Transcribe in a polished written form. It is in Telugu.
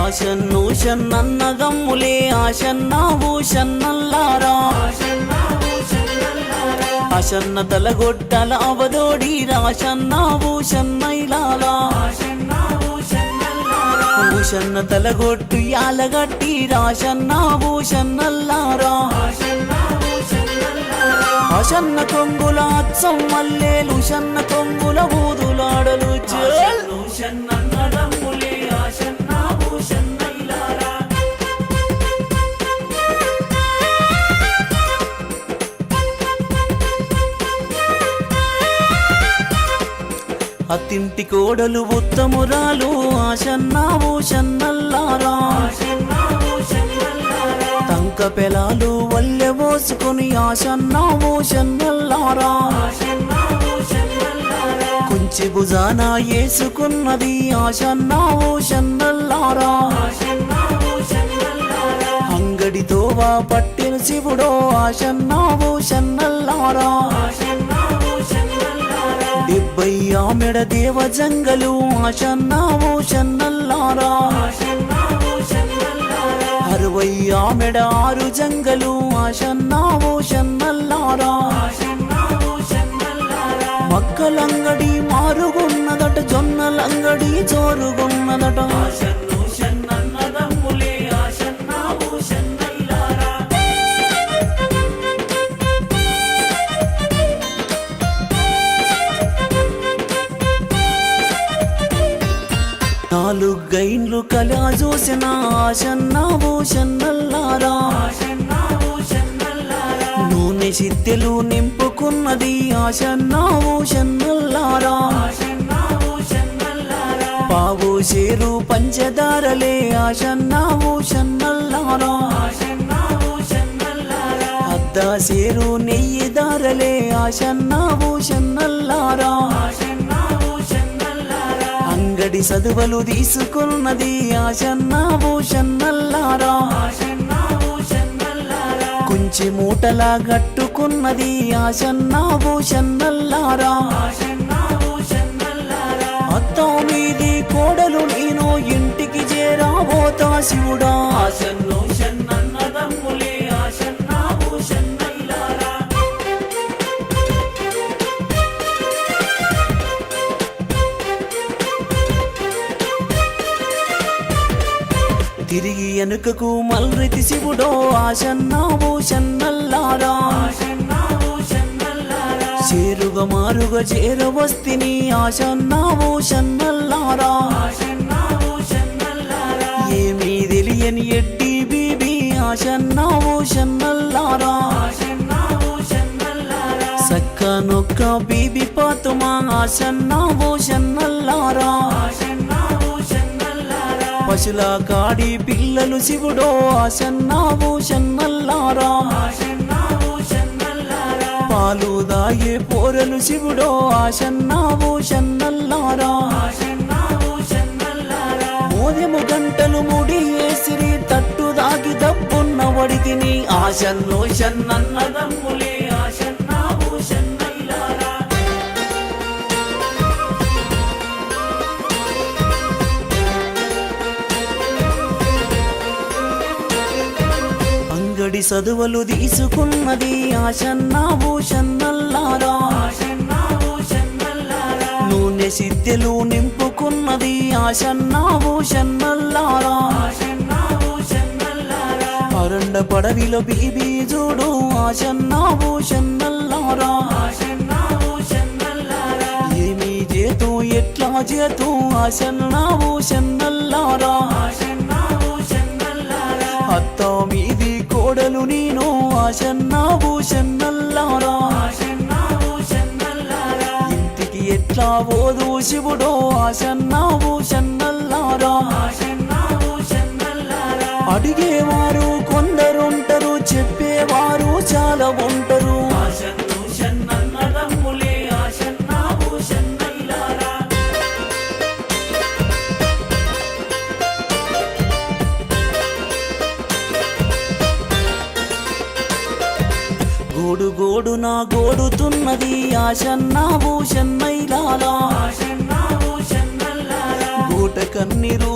ఆశన్ను షన్నన్నదమ్ములే ఆశన్నా భూషన్నల్లారా ఆశన్న తలగొట్టల అవదోడి రాశన్నా భూషన్నైలాలా భూషన్న తలగొట్టు యాలగట్టి రాశన్నా భూషన్నల్లారా ఆశన్న కొంగుల అచ్చం మల్లేలు షన్న కొంగుల ఊదులాడలు షన్నన్నదమ్ములే ఆశన్నా భూషన్నైలారా అత్తింటి కోడలు ఉత్తమురాలు ఆశన్నా భూషన్నల్లారా తంక పెలాలు వల్లె పోసుకొని ఆశన్నా భూషన్నల్లారా కుంచి భుజాన వేసుకున్నది ఆశన్నా భూషన్నల్లారా అంగడితో పట్టిన శివుడో ఆశన్నా భూషన్నల్లారా 70 ఆమెడ దేవ జంగలు ఆశన్నా భూషన్నల్లారా 60 ఆమెడ 6 జంగలు ఆశన్నా భూషన్నల్లారా మక్కలంగడి మారుగున్నదట జొన్నలంగడి జోరుగున్నదట నాలుగైన్లు కలా చూసిన ఆశన్నా భూషన్నల్లారా నూనె సిద్దెలు నింపుకున్నది ఆశన్నా భూషన్నల్లారా పావు షేరు పంచదారలే ఆశన్నా భూషన్నల్లారా అద్ద షేరు నెయ్యి దారలే ఆశన్నా భూషన్నల్లారా అంగడి సదువలు తీసుకున్నది ఆశన్నా భూషన్నల్లారా కుంచి మూటలా గట్టుకున్నది ఆశన్నా భూషన్నల్లారా అత్తో మీది కోడలు నేను ఇంటికి చేరాబోతా శివుడా ఆశన్నో షన్నన్నదమ్ములే ఆశన్నా భూషన్నైలారా తిరిగి వెనుకకు మల్రితి శివుడో ఆశన్నా భూషన్నల్లారా చేరుగా మారుగా చేరవస్తిని ఆశన్నా భూషన్నల్లారా ఏమీ తెలియని ఎడ్డి బీబీ ఆశన్నా భూషన్నల్లారా సక్క నొక్క బీబీ పాతుమా ఆశన్నా భూషన్నల్లారా పశుల కాడి పిల్లలు శివుడో ఆశన్నా భూషన్నల్లారా పాలు దాయే పోరలు శివుడో ఆశన్నా భూషన్నల్లారా మోదెము గంటలు ముడి ఏసిరి తట్టు దాగి దప్పున్న వడికిని ఆశన్నో షన్నన్నదమ్ములే ఆశన్నా భూషన్నైలారా అంగడి సదువలు తీసుకున్నది ఆశన్నా భూషన్నల్లారా నూనె సిద్దెలు నింపుకున్నది ఆశన్నా భూషన్నల్లారా అరండ పడవిలో బీబీ చూడు ఆశన్నా భూషన్నల్లారా ఏమీ చేతూ ఎట్లా చేతూ ఆశన్నా భూషన్నల్లారా అత్తా మీది కోడలు నేను ఆశన్నా భూషన్నల్లారా ఇంటికి ఎట్లా పోదు శివుడో ఆశన్నా భూషన్నల్లారా అడిగేవారు కొందరుంటారు చెప్పేవారు చాలా ఉంటారు గోడు గోడు నా గోడుతున్నది ఆశన్నా భూషన్నైలాలా గూట కన్నీరు